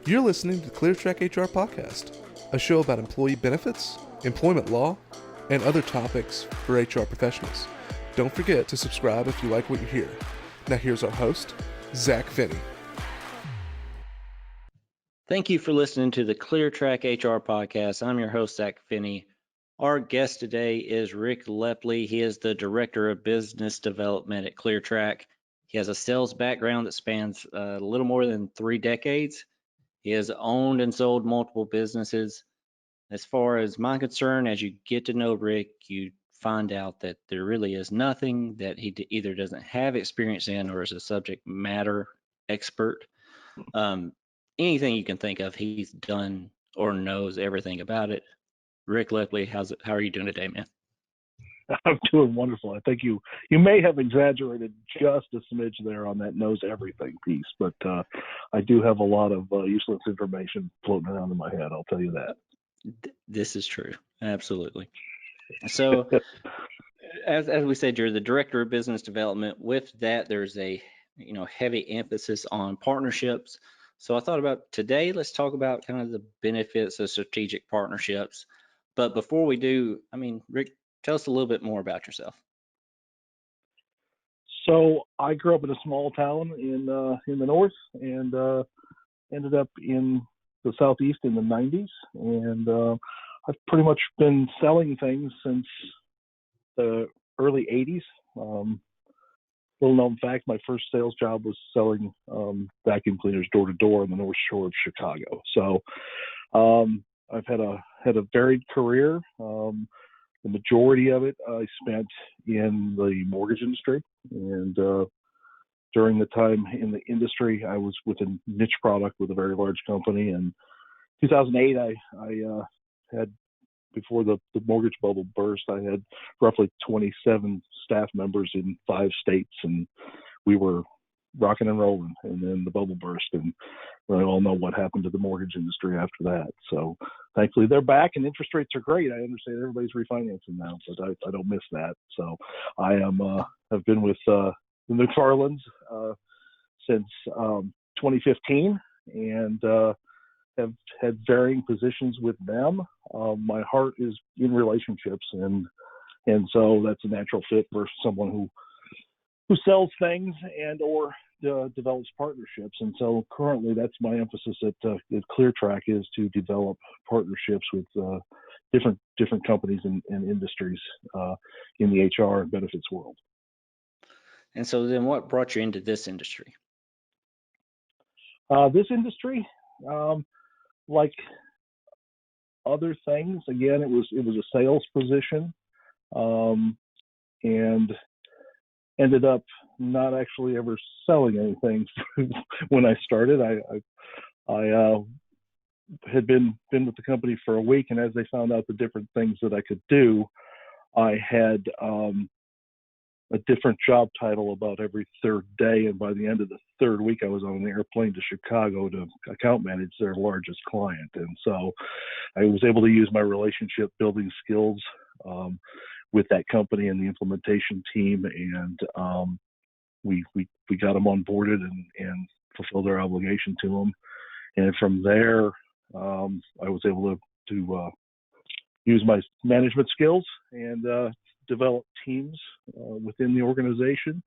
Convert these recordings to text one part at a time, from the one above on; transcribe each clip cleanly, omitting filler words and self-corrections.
You're listening to the ClearTrack HR Podcast, a show about employee benefits, employment law, and other topics for HR professionals. Don't forget to subscribe if you like what you hear. Now here's our host, Zach Finney. Thank you for listening to the ClearTrack HR Podcast. I'm your host, Zach Finney. Our guest today is Rick Lepley. He is the Director of Business Development at ClearTrack. He has a sales background that spans a little more than 3 decades. He has owned and sold multiple businesses. As far as my concern, as you get to know Rick, you find out that there really is nothing that he either doesn't have experience in or is a subject matter expert. Anything you can think of, he's done or knows everything about it. Rick Lepley, how are you doing today, man? I'm doing wonderful. I think you may have exaggerated just a smidge there on that knows everything piece, but I do have a lot of useless information floating around in my head. I'll tell you that. This is true, absolutely. So, as we said, you're the Director of Business Development. With that, there's a heavy emphasis on partnerships. So I thought about today, let's talk about kind of the benefits of strategic partnerships. But before we do, Rick, tell us a little bit more about yourself. So I grew up in a small town in the north and ended up in the southeast in the 90s. And I've pretty much been selling things since the early 80s. Little known fact, my first sales job was selling vacuum cleaners door to door on the North Shore of Chicago. So I've had a varied career. The majority of it I spent in the mortgage industry, and during the time in the industry, I was with a niche product with a very large company. And 2008, I had, before the mortgage bubble burst, I had roughly 27 staff members in 5 states, and we were rocking and rolling. And then the bubble burst, and we all know what happened to the mortgage industry after that. So thankfully they're back, and interest rates are great. I understand everybody's refinancing now, but I don't miss that. So I have been with the McFarlands since 2015, and have had varying positions with them. My heart is in relationships, and so that's a natural fit for someone who sells things and or develops partnerships. And so currently that's my emphasis at ClearTrack, is to develop partnerships with different companies and industries in the HR and benefits world. And so then what brought you into this industry? This industry, like other things, again, it was a sales position, and ended up not actually ever selling anything when I started. I had been with the company for a week, and as they found out the different things that I could do, I had a different job title about every third day, and by the end of the third week, I was on an airplane to Chicago to account manage their largest client. And so I was able to use my relationship building skills with that company and the implementation team, and we got them onboarded and fulfilled our obligation to them. And from there, I was able to use my management skills and develop teams within the organization.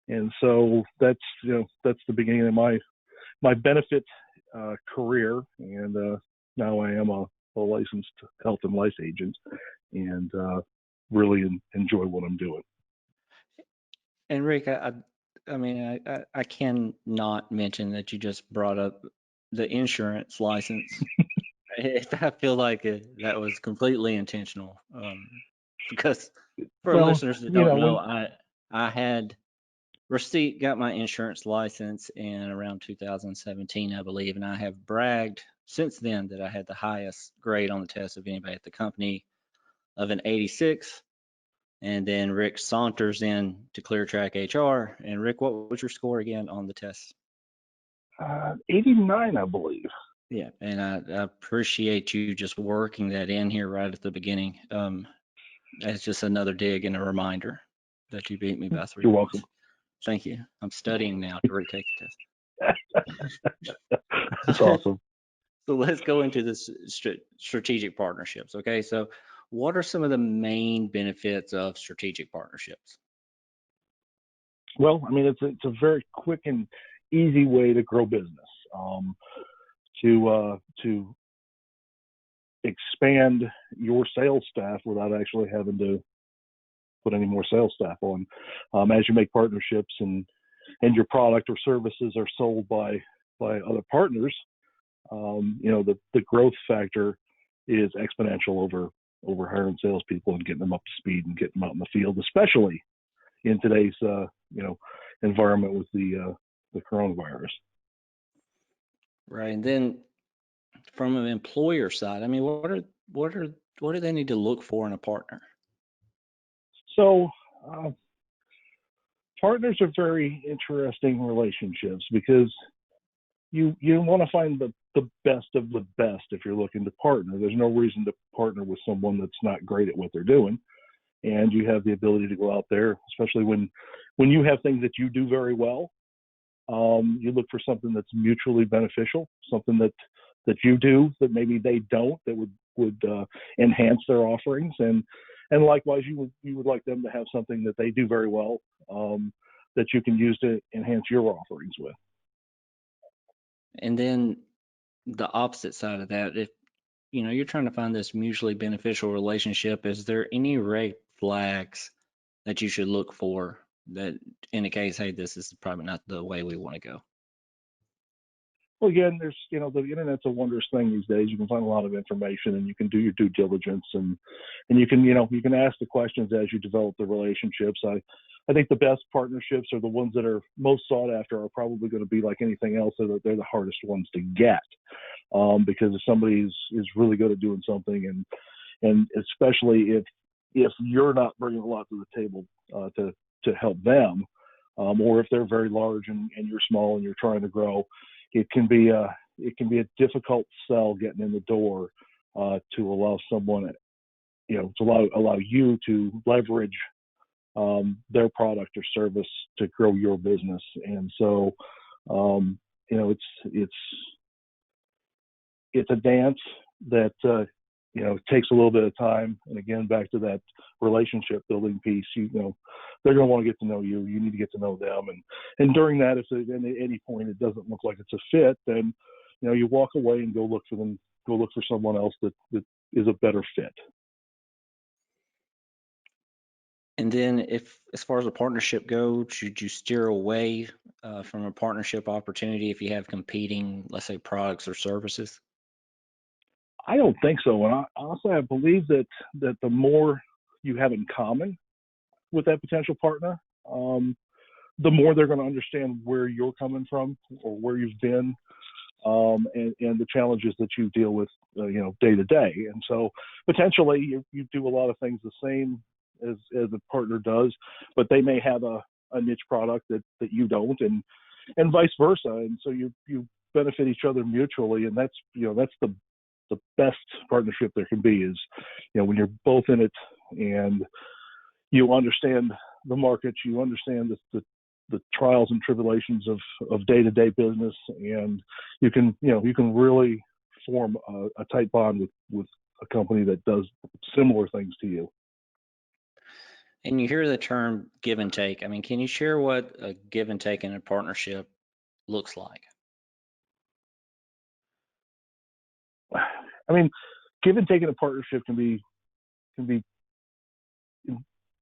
And so that's the beginning of my benefit career. And now I am a licensed health and life agent, and really enjoy what I'm doing. And Rick, I cannot mention that you just brought up the insurance license. I feel like that was completely intentional, because for listeners that don't know, I had got my insurance license in around 2017, I believe, and I have bragged since then that I had the highest grade on the test of anybody at the company, of an 86. And then Rick saunters in to ClearTrack HR. And Rick, what was your score again on the test? 89, I believe. Yeah, and I appreciate you just working that in here right at the beginning. That's just another dig and a reminder that you beat me by 3 You're points. welcome. Thank you. I'm studying now to retake the test. That's awesome. So let's go into the strategic partnerships. Okay, so what are some of the main benefits of strategic partnerships? Well, I mean, it's a very quick and easy way to grow business. To expand your sales staff without actually having to put any more sales staff on. As you make partnerships and your product or services are sold by other partners, the growth factor is exponential over hiring salespeople and getting them up to speed and getting them out in the field, especially in today's environment with the coronavirus. Right, and then from an employer side, I mean, what do they need to look for in a partner? So partners are very interesting relationships because you want to find the best of the best if you're looking to partner. There's no reason to partner with someone that's not great at what they're doing. And you have the ability to go out there, especially when you have things that you do very well. You look for something that's mutually beneficial, something that you do that maybe they don't, that would enhance their offerings, and likewise you would like them to have something that they do very well, that you can use to enhance your offerings with. And then the opposite side of that, if you're trying to find this mutually beneficial relationship, is there any red flags that you should look for that indicates, hey, this is probably not the way we want to go? Well, again, there's, the internet's a wondrous thing these days. You can find a lot of information and you can do your due diligence and you can ask the questions as you develop the relationships. I think the best partnerships are the ones that are most sought after are probably going to be like anything else. They're the hardest ones to get, because if somebody is really good at doing something and especially if you're not bringing a lot to the table to help them, or if they're very large and you're small and you're trying to grow, it can be a difficult sell getting in the door, to allow someone, to allow you to leverage their product or service to grow your business. And so, it's a dance that takes a little bit of time. And again, back to that relationship building piece, they're going to want to get to know you. You need to get to know them. And during that, if at any point it doesn't look like it's a fit, then, you walk away and go look for someone else that is a better fit. And then as far as a partnership goes, should you steer away from a partnership opportunity if you have competing, let's say, products or services? I don't think so. And honestly, I believe that the more you have in common with that potential partner, the more they're going to understand where you're coming from or where you've been, and the challenges that you deal with, day to day. And so potentially you do a lot of things the same as a partner does, but they may have a niche product that you don't, and vice versa. And so you benefit each other mutually. And that's the best partnership there can be is, when you're both in it and you understand the market, you understand the trials and tribulations of day-to-day business, and you can really form a tight bond with a company that does similar things to you. And you hear the term give and take. I mean, can you share what a give and take in a partnership looks like? I mean, give and take in a partnership can be in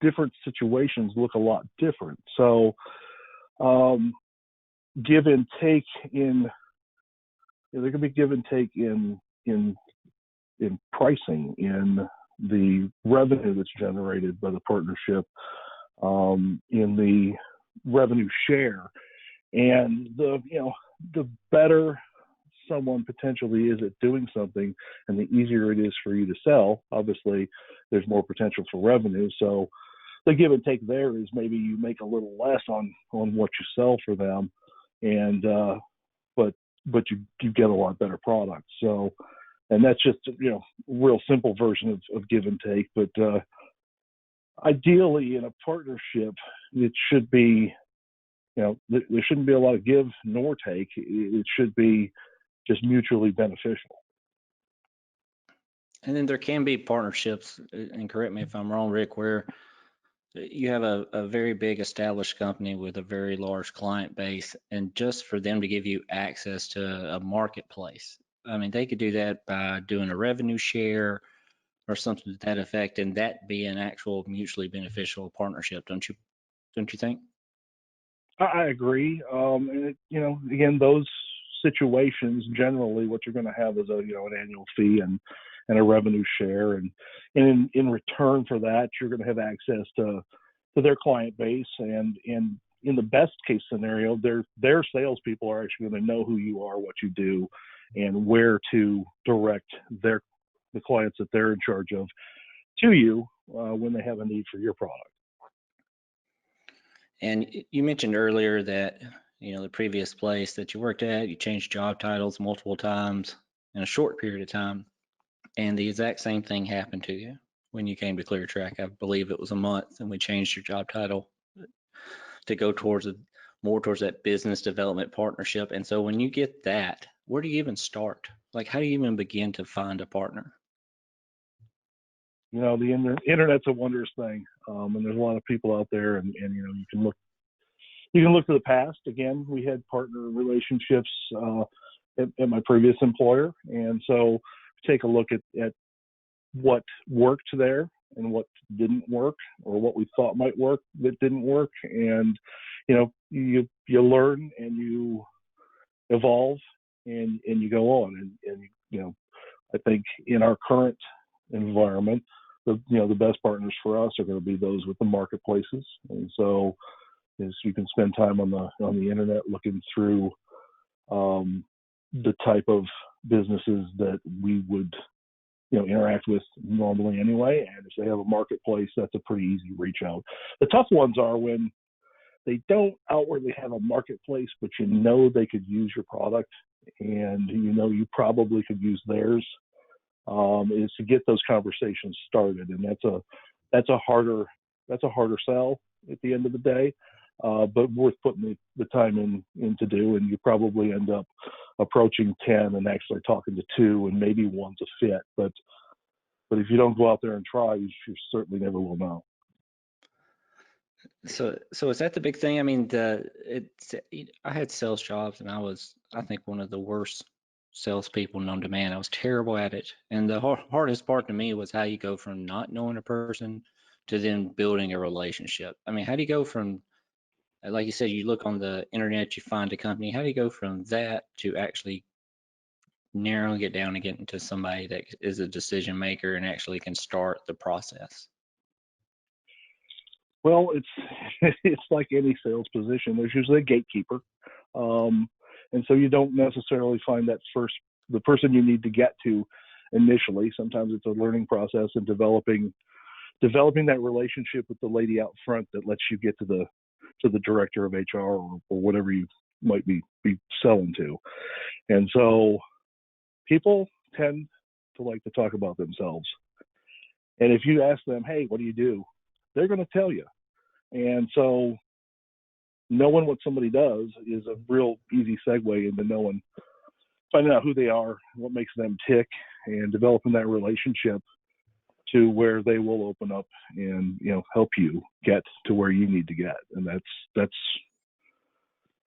different situations look a lot different. So, give and take there can be give and take in pricing, in the revenue that's generated by the partnership, in the revenue share, and the better someone potentially is at doing something and the easier it is for you to sell, obviously there's more potential for revenue. So the give and take there is maybe you make a little less on what you sell for them, and but you get a lot better product. So, and that's just real simple version of give and take. But ideally in a partnership, it should be there shouldn't be a lot of give nor take. It should be just mutually beneficial. And then there can be partnerships, and correct me if I'm wrong, Rick, where you have a very big established company with a very large client base, and just for them to give you access to a marketplace, I mean, they could do that by doing a revenue share or something to that effect, and that be an actual mutually beneficial partnership, don't you think? I agree. And again, those situations generally, what you're going to have is an annual fee and a revenue share, and in return for that, you're going to have access to their client base, and in the best case scenario, their salespeople are actually going to know who you are, what you do, and where to direct the clients that they're in charge of to you when they have a need for your product. And you mentioned earlier that, the previous place that you worked at, you changed job titles multiple times in a short period of time. And the exact same thing happened to you when you came to ClearTrack. I believe it was a month, and we changed your job title to go more towards that business development partnership. And so when you get that, where do you even start? Like, how do you even begin to find a partner? The internet's a wondrous thing, and there's a lot of people out there, and you can look to the past. Again, we had partner relationships at my previous employer, and so take a look at what worked there and what didn't work, or what we thought might work that didn't work, and you learn and you evolve and you go on, and I think in our current environment, the best partners for us are going to be those with the marketplaces. And so as you can spend time on the internet looking through the type of businesses that we would interact with normally anyway, and if they have a marketplace, that's a pretty easy reach out. The tough ones are when they don't outwardly have a marketplace, but they could use your product, and you probably could use theirs. Is to get those conversations started, and that's a harder sell at the end of the day, but worth putting the time in to do. And you probably end up approaching 10 and actually talking to 2, and maybe one's a fit. But if you don't go out there and try, you certainly never will know. So is that the big thing? I mean, I had sales jobs, and I think one of the worst salespeople known to man. I was terrible at it. And the hardest part to me was how you go from not knowing a person to then building a relationship. I mean, how do you go from, like you said, you look on the internet, you find a company, how do you go from that to actually narrowing it down and getting to somebody that is a decision maker and actually can start the process? Well, it's like any sales position. There's usually a gatekeeper. And so you don't necessarily find the person you need to get to initially. Sometimes it's a learning process and developing that relationship with the lady out front that lets you get to the director of HR or whatever you might be selling to. And so people tend to like to talk about themselves. And if you ask them, hey, what do you do? They're going to tell you. And so knowing what somebody does is a real easy segue into finding out who they are, what makes them tick, and developing that relationship to where they will open up and help you get to where you need to get. And that's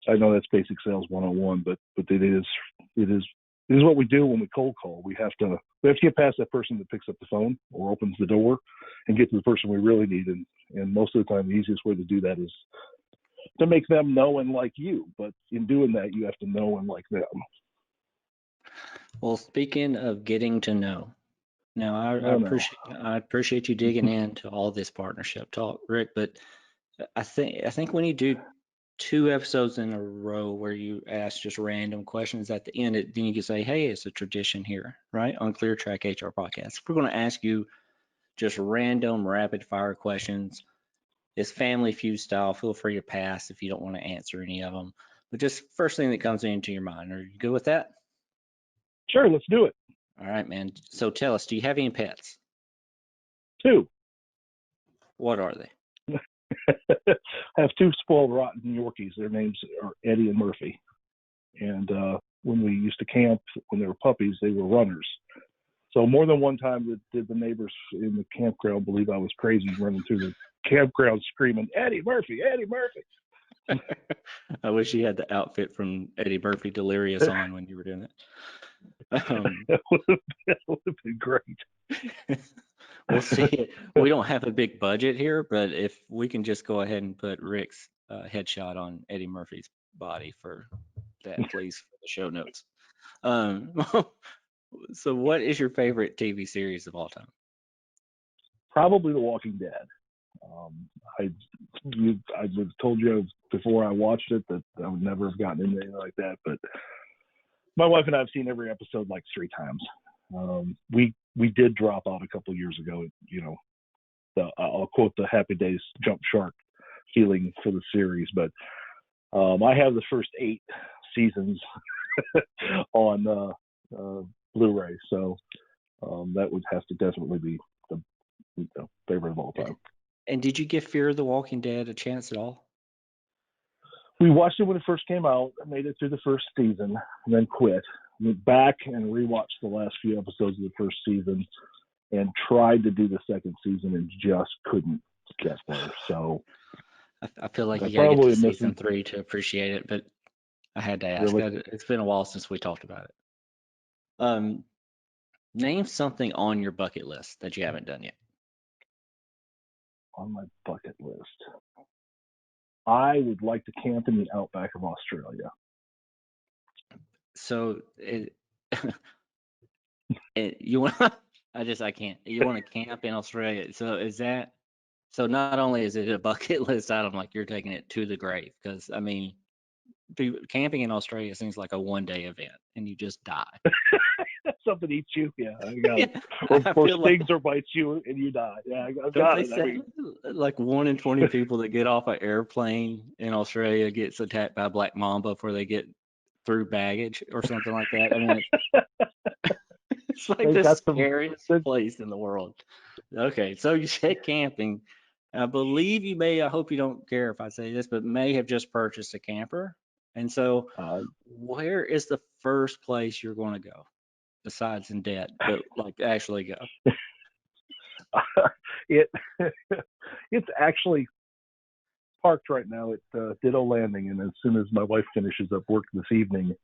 I know that's basic sales 101, but it is what we do when we cold call. We have to get past that person that picks up the phone or opens the door and get to the person we really need. And most of the time, the easiest way to do that is to make them know and like you. But in doing that, you have to know and like them. Well, speaking of getting to know, now I appreciate you digging into all this partnership talk, Rick. But I think when you do 2 episodes in a row where you ask just random questions at the end, then you can say, hey, it's a tradition here, right? On ClearTrack HR Podcast. We're going to ask you just random rapid fire questions. It's Family Feud style. Feel free to pass if you don't want to answer any of them. But just first thing that comes into your mind. Are you good with that? Sure, let's do it. All right, man. So tell us, do you have any pets? 2. What are they? I have 2 spoiled rotten Yorkies. Their names are Eddie and Murphy. And when we used to camp when they were puppies, they were runners. So more than one time did the neighbors in the campground believe I was crazy running through the campground screaming, "Eddie Murphy, Eddie Murphy." I wish you had the outfit from Eddie Murphy Delirious on when you were doing that. That would have been great. We'll see. We don't have a big budget here, but if we can just go ahead and put Rick's headshot on Eddie Murphy's body for that, please, for the show notes. Um, so what is your favorite TV series of all time? Probably The Walking Dead. I was told you before I watched it that I would never have gotten into anything like that, but my wife and I have seen every episode like 3 times. We did drop out a couple of years ago. I'll quote the Happy Days jump shark feeling for the series, but I have the first 8 seasons on Blu-ray, so that would have to definitely be the favorite of all time. And did you give Fear the Walking Dead a chance at all? We watched it when it first came out, made it through the first season, and then quit. Went back and rewatched the last few episodes of the first season and tried to do the second season and just couldn't get there. So I feel like you gotta get to season 3 to appreciate it, but I had to ask. Really? It's been a while since we talked about it. Name something on your bucket list that you haven't done yet. On my bucket list, I would like to camp in the outback of Australia. So you want I can't. You want to camp in Australia. So is that so not only is it a bucket list item, like you're taking it to the grave, because I mean camping in Australia seems like a one-day event and you just die. Something eats you, yeah. I got Yeah, it. Or stings or bites you and you die. Yeah, I got it. Say, like 1 in 20 people that get off an airplane in Australia gets attacked by a black mamba before they get through baggage or something like that. I mean, it's like the scariest place in the world. Okay, so you said camping. I believe you may, I hope you don't care if I say this, but may have just purchased a camper. And so where is the first place you're going to go besides in debt, but like actually go? It's actually parked right now at Ditto Landing, and as soon as my wife finishes up work this evening,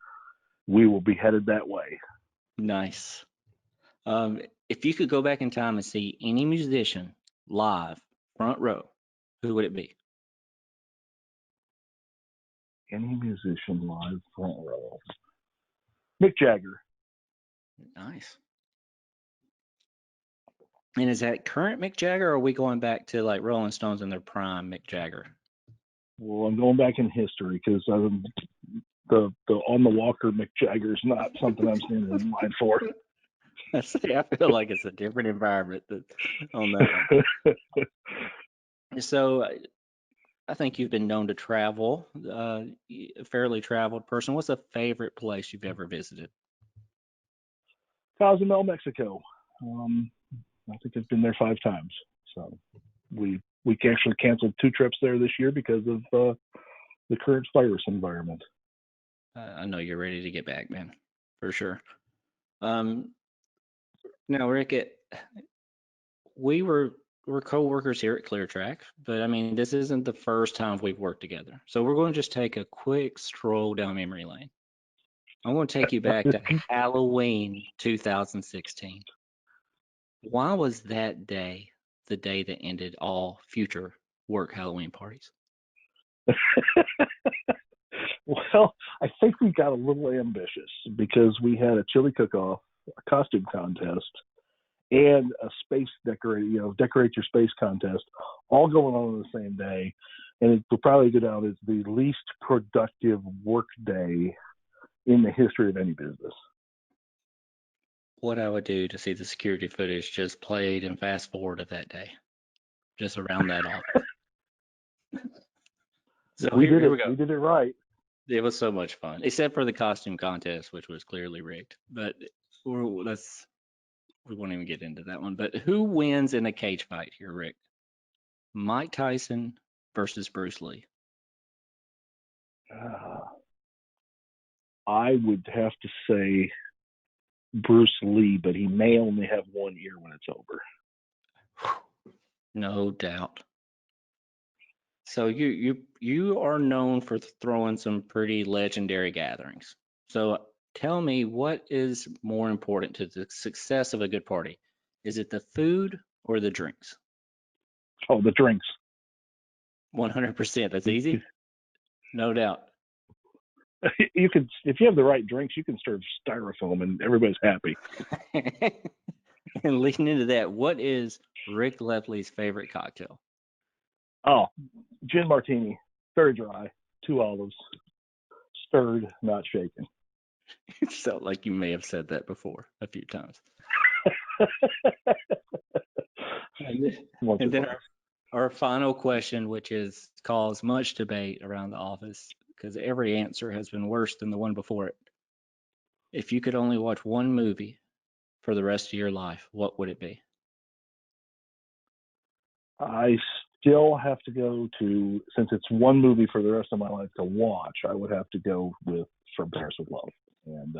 we will be headed that way. Nice. If you could go back in time and see any musician live, front row, who would it be? Any musician live, front row. Mick Jagger. Nice. And is that current Mick Jagger, or are we going back to like Rolling Stones in their prime Mick Jagger? Well, I'm going back in history because the on the walker Mick Jagger is not something I'm standing in line for. I feel like it's a different environment on that one. So I think you've been known to travel, a fairly traveled person. What's a favorite place you've ever visited? Cozumel, Mexico. I think I've been there 5 times. So we actually canceled 2 trips there this year because of the current virus environment. I know you're ready to get back, man, for sure. Now, Rick, we're co-workers here at ClearTrack, but I mean, this isn't the first time we've worked together. So we're going to just take a quick stroll down memory lane. I'm going to take you back to Halloween 2016. Why was that day the day that ended all future work Halloween parties? Well, I think we got a little ambitious because we had a chili cook-off, a costume contest, and a space decorate your space contest, all going on the same day. And it will probably go down as the least productive work day in the history of any business. What I would do to see the security footage just played and fast forward of that day, just around that off. So here we go. We did it right. It was so much fun, except for the costume contest, which was clearly rigged. But we won't even get into that one. But who wins in a cage fight here, Rick? Mike Tyson versus Bruce Lee. I would have to say Bruce Lee, but he may only have one ear when it's over. No doubt. So you are known for throwing some pretty legendary gatherings. So tell me, what is more important to the success of a good party? Is it the food or the drinks? Oh, the drinks. 100%. That's easy. No doubt. You could, if you have the right drinks, you can serve styrofoam and everybody's happy. And leading into that, what is Rick Lepley's favorite cocktail? Oh, gin martini, very dry, 2 olives, stirred, not shaken. It felt like you may have said that before a few times. And then our final question, which has caused much debate around the office because every answer has been worse than the one before it. If you could only watch one movie for the rest of your life, what would it be? I still have to go to, since it's one movie for the rest of my life to watch, I would have to go with From Paris with Love. And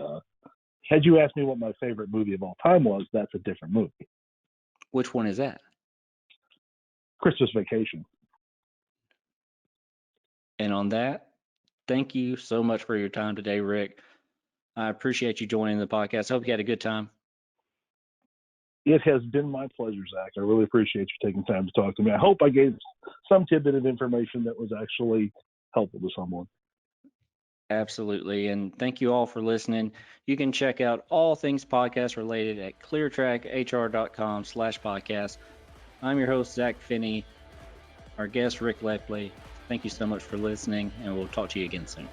had you asked me what my favorite movie of all time was, that's a different movie. Which one is that? Christmas Vacation. And on that, thank you so much for your time today, Rick. I appreciate you joining the podcast. I hope you had a good time. It has been my pleasure, Zach. I really appreciate you taking time to talk to me. I hope I gave some tidbit of information that was actually helpful to someone. Absolutely. And thank you all for listening. You can check out all things podcast related at cleartrackhr.com/podcast. I'm your host, Zach Finney. Our guest, Rick Lepley. Thank you so much for listening, and we'll talk to you again soon.